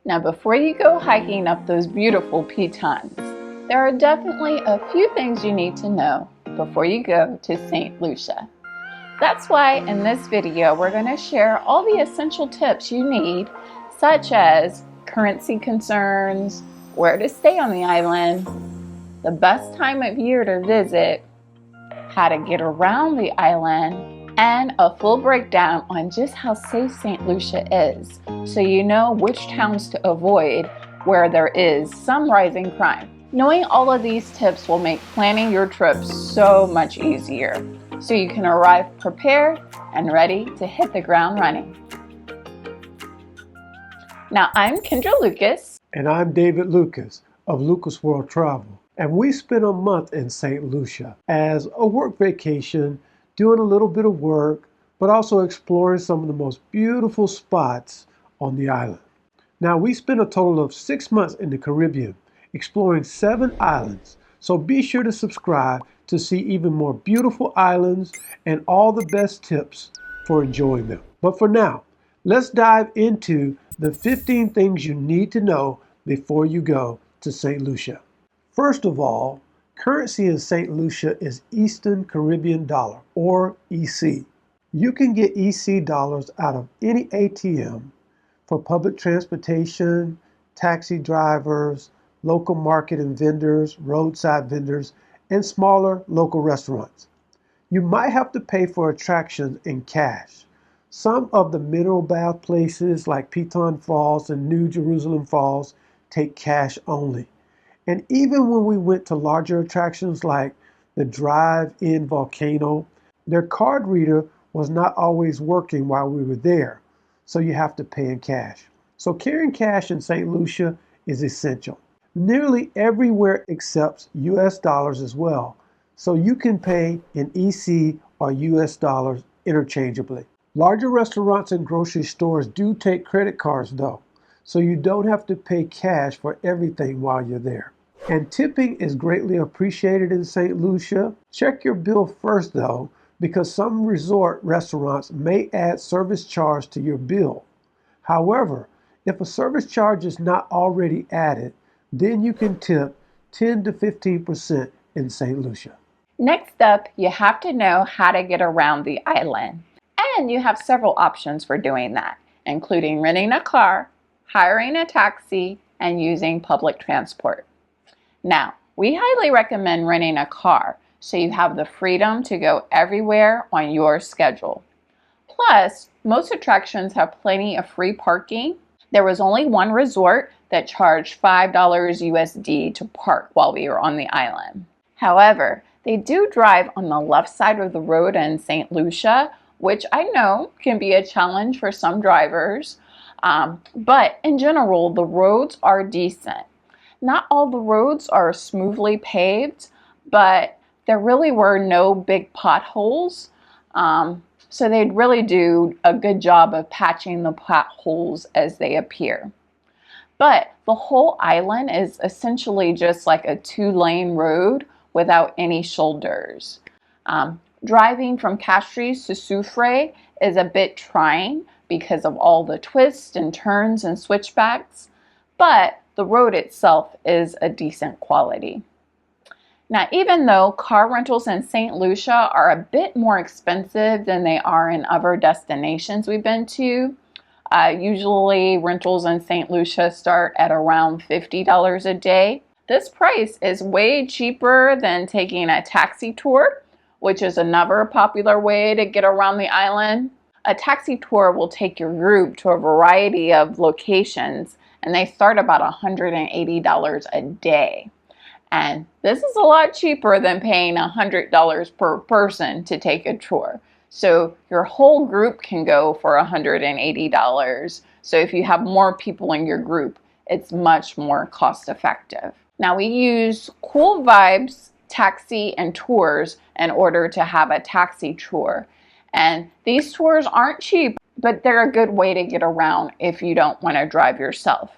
Now, before you go hiking up those beautiful Pitons, there are definitely a few things you need to know before you go to St. Lucia. That's why in this video, we're going to share all the essential tips you need, such as currency concerns, where to stay on the island, the best time of year to visit, how to get around the island, and a full breakdown on just how safe St. Lucia is, so you know which towns to avoid where there is some rising crime. Knowing all of these tips will make planning your trip so much easier, so you can arrive prepared and ready to hit the ground running. Now, I'm Kendra Lucas. And I'm David Lucas of Lucas World Travel. And we spent a month in St. Lucia as a work vacation, doing a little bit of work, but also exploring some of the most beautiful spots on the island. Now, we spent a total of 6 months in the Caribbean, exploring 7 islands. So be sure to subscribe to see even more beautiful islands and all the best tips for enjoying them. But for now, let's dive into the 15 things you need to know before you go to St. Lucia. First of all, currency in St. Lucia is Eastern Caribbean dollar, or EC. You can get EC dollars out of any ATM for public transportation, taxi drivers, local market and vendors, roadside vendors, and smaller local restaurants. You might have to pay for attractions in cash. Some of the mineral bath places like Pitons Falls and New Jerusalem Falls take cash only. And even when we went to larger attractions like the drive-in volcano, their card reader was not always working while we were there, so you have to pay in cash. So carrying cash in St. Lucia is essential. Nearly everywhere accepts US dollars as well, so you can pay in EC or US dollars interchangeably. Larger restaurants and grocery stores do take credit cards though, so you don't have to pay cash for everything while you're there. And tipping is greatly appreciated in St. Lucia. Check your bill first though, because some resort restaurants may add service charge to your bill. However, if a service charge is not already added, then you can tip 10 to 15% in St. Lucia. Next up, you have to know how to get around the island. And you have several options for doing that, including renting a car, hiring a taxi, and using public transport. Now, we highly recommend renting a car so you have the freedom to go everywhere on your schedule. Plus, most attractions have plenty of free parking. There was only one resort that charged $5 USD to park while we were on the island. However, they do drive on the left side of the road in St. Lucia, which I know can be a challenge for some drivers, but in general, the roads are decent. Not all the roads are smoothly paved, but there really were no big potholes, so they'd really do a good job of patching the potholes as they appear. But the whole island is essentially just like a 2-lane road without any shoulders. Driving from Castries to Soufrière is a bit trying because of all the twists and turns and switchbacks, but the road itself is a decent quality. Now, even though car rentals in St. Lucia are a bit more expensive than they are in other destinations we've been to, usually rentals in St. Lucia start at around $50 a day. This price is way cheaper than taking a taxi tour, which is another popular way to get around the island. A taxi tour will take your group to a variety of locations, and they start about $180 a day. And this is a lot cheaper than paying $100 per person to take a tour. So your whole group can go for $180. So if you have more people in your group, it's much more cost effective. Now, we use Cool Vibes taxi and tours in order to have a taxi tour. And these tours aren't cheap, but they're a good way to get around if you don't want to drive yourself.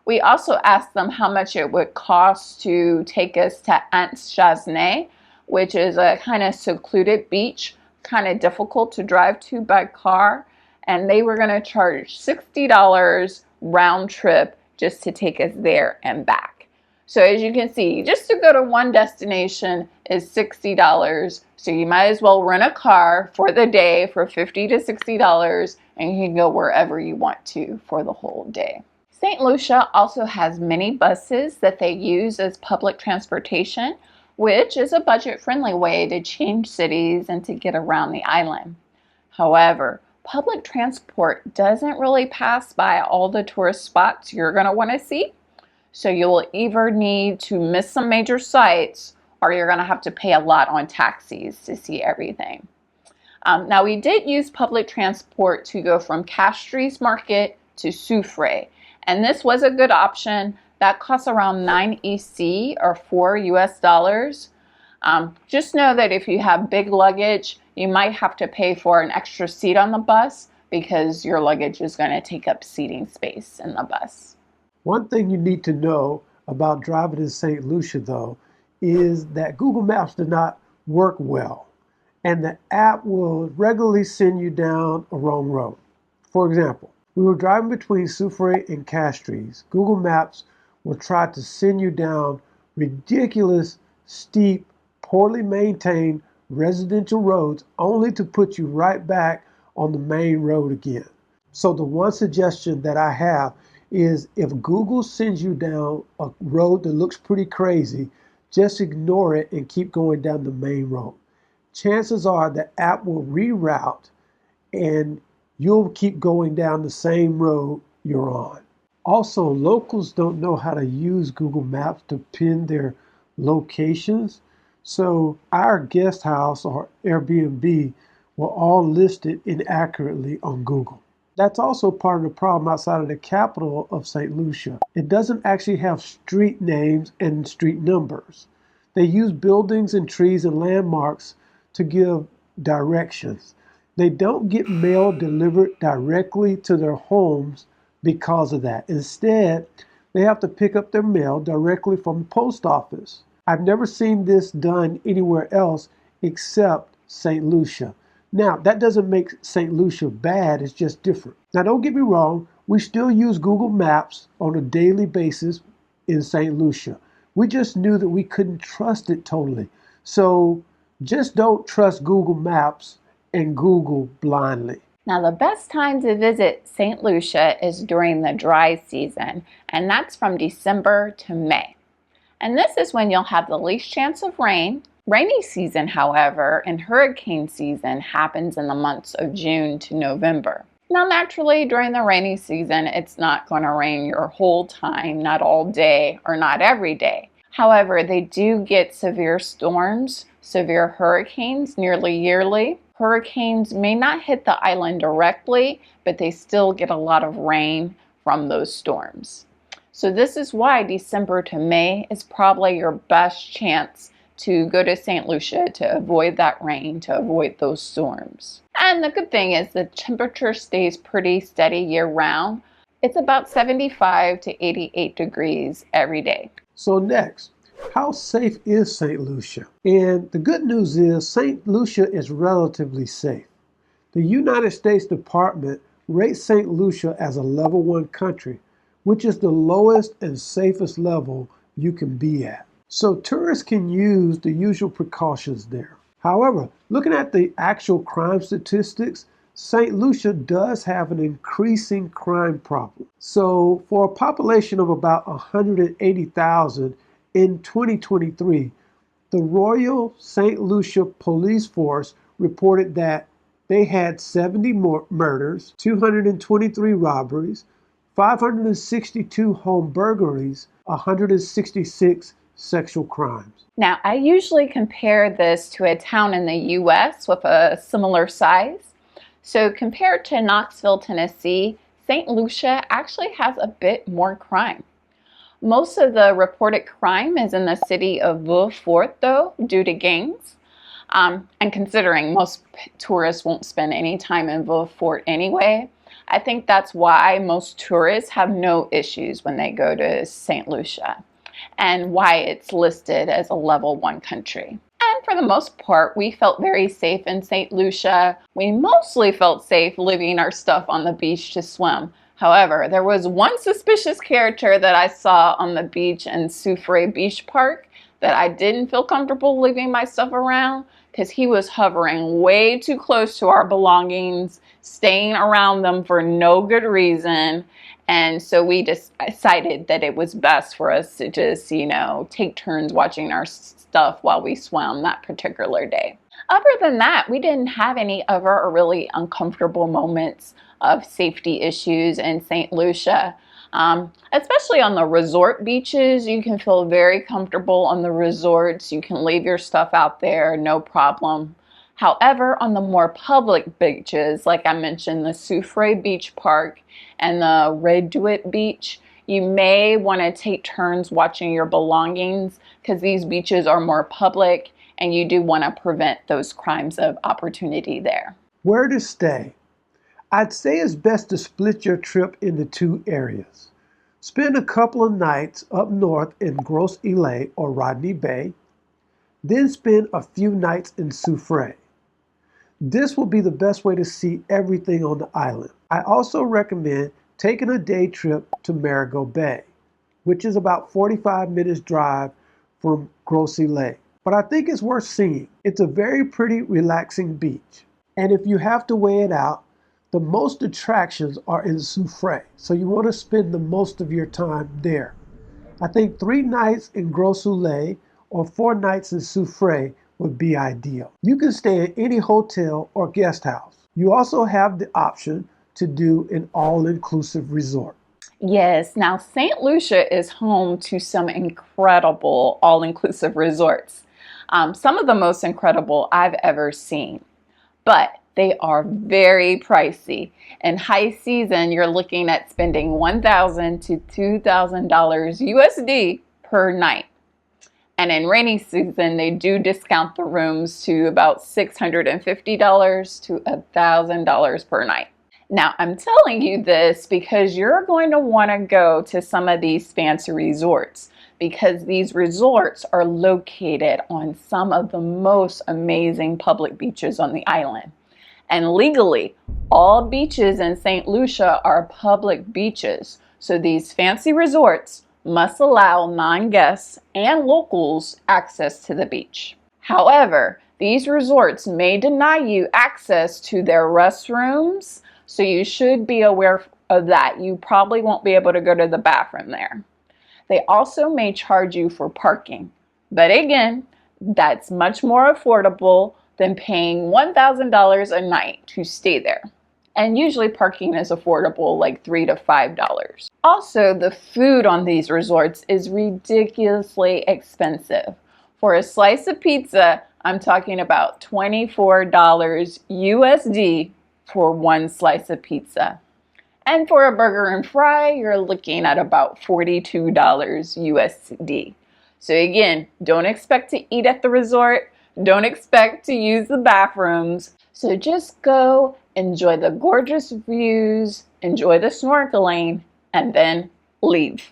We also asked them how much it would cost to take us to Anse-Chasnay, which is a kind of secluded beach, kind of difficult to drive to by car. And they were going to charge $60 round trip just to take us there and back. So as you can see, just to go to one destination is $60. So you might as well rent a car for the day for $50 to $60 and you can go wherever you want to for the whole day. St. Lucia also has many buses that they use as public transportation, which is a budget-friendly way to change cities and to get around the island. However, public transport doesn't really pass by all the tourist spots you're going to want to see. So you will either need to miss some major sites or you're going to have to pay a lot on taxis to see everything. Now we did use public transport to go from Castries Market to Soufrière, and this was a good option. That costs around 9 EC or $4 US. Just know that if you have big luggage, you might have to pay for an extra seat on the bus because your luggage is going to take up seating space in the bus. One thing you need to know about driving in St. Lucia, though, is that Google Maps does not work well, and the app will regularly send you down a wrong road. For example, we were driving between Soufrière and Castries. Google Maps will try to send you down ridiculous, steep, poorly maintained residential roads only to put you right back on the main road again. So the one suggestion that I have is if Google sends you down a road that looks pretty crazy, just ignore it and keep going down the main road. Chances are the app will reroute and you'll keep going down the same road you're on. Also, locals don't know how to use Google Maps to pin their locations. So our guest house or Airbnb were all listed inaccurately on Google. That's also part of the problem outside of the capital of St. Lucia. It doesn't actually have street names and street numbers. They use buildings and trees and landmarks to give directions. They don't get mail delivered directly to their homes because of that. Instead, they have to pick up their mail directly from the post office. I've never seen this done anywhere else except St. Lucia. Now, that doesn't make St. Lucia bad, it's just different. Now, don't get me wrong, we still use Google Maps on a daily basis in St. Lucia. We just knew that we couldn't trust it totally. So just don't trust Google Maps and Google blindly. Now, the best time to visit St. Lucia is during the dry season, and that's from December to May. And this is when you'll have the least chance of rain. Rainy season, however, and hurricane season happens in the months of June to November. Now, naturally, during the rainy season, it's not going to rain your whole time, not all day or not every day. However, they do get severe storms, severe hurricanes nearly yearly. Hurricanes may not hit the island directly, but they still get a lot of rain from those storms. So this is why December to May is probably your best chance to go to St. Lucia to avoid that rain, to avoid those storms. And the good thing is the temperature stays pretty steady year round. It's about 75 to 88 degrees every day. So next, how safe is St. Lucia? And the good news is St. Lucia is relatively safe. The United States Department rates St. Lucia as a level 1 country, which is the lowest and safest level you can be at. So tourists can use the usual precautions there. However, looking at the actual crime statistics, St. Lucia does have an increasing crime problem. So for a population of about 180,000 in 2023, the Royal St. Lucia Police Force reported that they had 70 murders, 223 robberies, 562 home burglaries, 166 sexual crimes. Now, I usually compare this to a town in the U.S. with a similar size. So compared to Knoxville, Tennessee, St. Lucia actually has a bit more crime. Most of the reported crime is in the city of Vist, though, due to gangs. And considering most tourists won't spend any time in Vist anyway, I think that's why most tourists have no issues when they go to St. Lucia, and why it's listed as a level 1 country. And for the most part, we felt very safe in St. Lucia. We mostly felt safe leaving our stuff on the beach to swim. However, there was one suspicious character that I saw on the beach in Soufrière Beach Park that I didn't feel comfortable leaving my stuff around because he was hovering way too close to our belongings, staying around them for no good reason. And so we just decided that it was best for us to just, take turns watching our stuff while we swam that particular day. Other than that, we didn't have any other really uncomfortable moments of safety issues in St. Lucia. Especially on the resort beaches, you can feel very comfortable on the resorts. You can leave your stuff out there, no problem. However, on the more public beaches, like I mentioned, the Soufrière Beach Park and the Redouet Beach, you may want to take turns watching your belongings because these beaches are more public and you do want to prevent those crimes of opportunity there. Where to stay? I'd say it's best to split your trip into two areas. Spend a couple of nights up north in Gros Islet or Rodney Bay, then spend a few nights in Soufrière. This will be the best way to see everything on the island. I also recommend taking a day trip to Marigot Bay, which is about 45 minutes drive from Gros Islet. But I think it's worth seeing. It's a very pretty, relaxing beach. And if you have to weigh it out, the most attractions are in Soufrière, so you want to spend the most of your time there. I think 3 nights in Gros Islet or 4 nights in Soufrière would be ideal. You can stay in any hotel or guest house. You also have the option to do an all-inclusive resort. Yes, now St. Lucia is home to some incredible all-inclusive resorts. Some of the most incredible I've ever seen, but they are very pricey. In high season, you're looking at spending $1,000 to $2,000 USD per night. And in rainy season, they do discount the rooms to about $650 to $1,000 per night. Now, I'm telling you this because you're going to want to go to some of these fancy resorts because these resorts are located on some of the most amazing public beaches on the island. And legally, all beaches in St. Lucia are public beaches. So these fancy resorts must allow non-guests and locals access to the beach. However, these resorts may deny you access to their restrooms, so you should be aware of that. You probably won't be able to go to the bathroom there. They also may charge you for parking, but again, that's much more affordable than paying $1,000 a night to stay there. And usually parking is affordable, like $3 to $5. Also, the food on these resorts is ridiculously expensive. For a slice of pizza, I'm talking about $24 USD for one slice of pizza. And for a burger and fry, you're looking at about $42 USD. So again, don't expect to eat at the resort. Don't expect to use the bathrooms. So just go, enjoy the gorgeous views, enjoy the snorkeling, and then leave.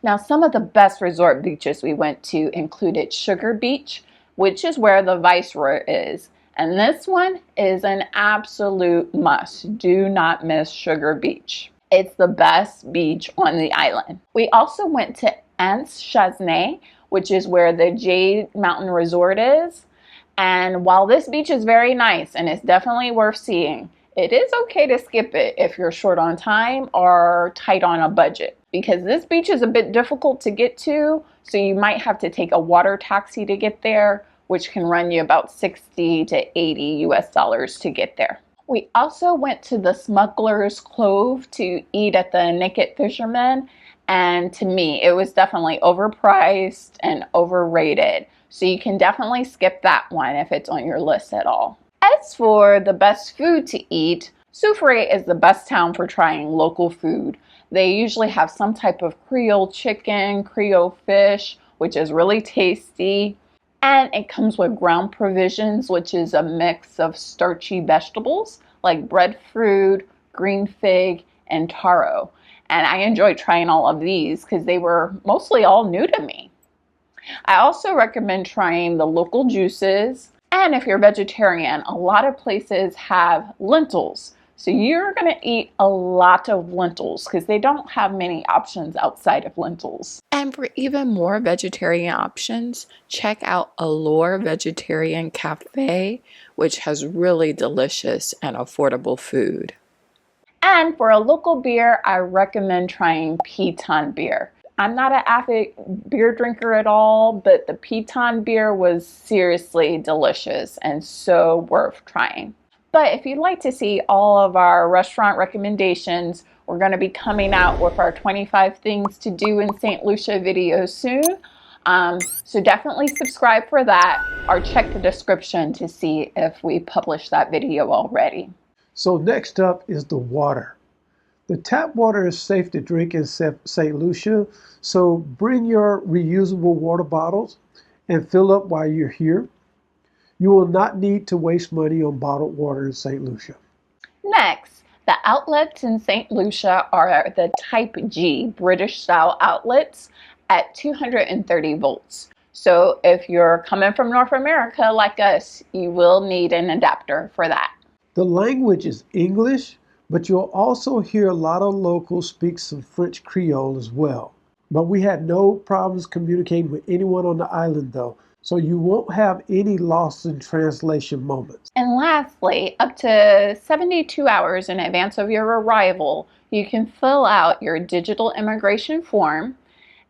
Now, some of the best resort beaches we went to included Sugar Beach, which is where the Viceroy is. And this one is an absolute must. Do not miss Sugar Beach. It's the best beach on the island. We also went to Anse Chasnay, which is where the Jade Mountain Resort is. And while this beach is very nice and it's definitely worth seeing, it is okay to skip it if you're short on time or tight on a budget, because this beach is a bit difficult to get to, so you might have to take a water taxi to get there, which can run you about $60 to $80 US to get there. We also went to the Smuggler's Cove to eat at the Naked Fisherman, and to me, it was definitely overpriced and overrated. So you can definitely skip that one if it's on your list at all. As for the best food to eat, Soufrière is the best town for trying local food. They usually have some type of Creole chicken, Creole fish, which is really tasty. And it comes with ground provisions, which is a mix of starchy vegetables like breadfruit, green fig, and taro. And I enjoyed trying all of these because they were mostly all new to me. I also recommend trying the local juices. And if you're vegetarian, a lot of places have lentils. So you're going to eat a lot of lentils because they don't have many options outside of lentils. And for even more vegetarian options, check out Allure Vegetarian Cafe, which has really delicious and affordable food. And for a local beer, I recommend trying Piton beer. I'm not an avid beer drinker at all, but the Piton beer was seriously delicious and so worth trying. But if you'd like to see all of our restaurant recommendations, we're going to be coming out with our 25 things to do in St. Lucia videos soon. So definitely subscribe for that, or check the description to see if we published that video already. So next up is the water. The tap water is safe to drink in St. Lucia, so bring your reusable water bottles and fill up while you're here. You will not need to waste money on bottled water in St. Lucia. Next, the outlets in St. Lucia are the Type G British style outlets at 230 volts. So if you're coming from North America like us, you will need an adapter for that. The language is English, but you'll also hear a lot of locals speak some French Creole as well. But we had no problems communicating with anyone on the island though, so you won't have any lost in translation moments. And lastly, up to 72 hours in advance of your arrival, you can fill out your digital immigration form.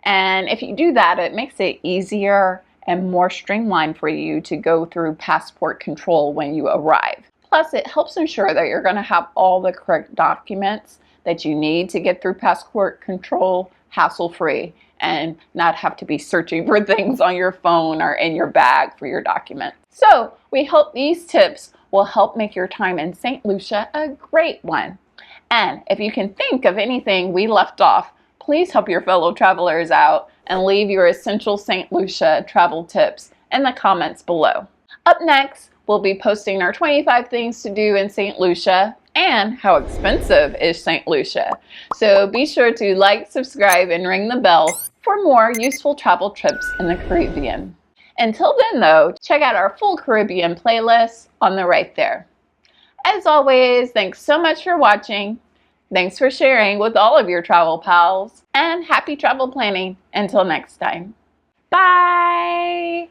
And if you do that, it makes it easier and more streamlined for you to go through passport control when you arrive. Plus, it helps ensure that you're going to have all the correct documents that you need to get through passport control hassle-free and not have to be searching for things on your phone or in your bag for your documents. So we hope these tips will help make your time in St. Lucia a great one. And if you can think of anything we left off, please help your fellow travelers out and leave your essential St. Lucia travel tips in the comments below. Up next, we'll be posting our 25 things to do in St. Lucia and how expensive is St. Lucia. So be sure to like, subscribe, and ring the bell for more useful travel trips in the Caribbean. Until then though, check out our full Caribbean playlist on the right there. As always, thanks so much for watching. Thanks for sharing with all of your travel pals, and happy travel planning until next time. Bye!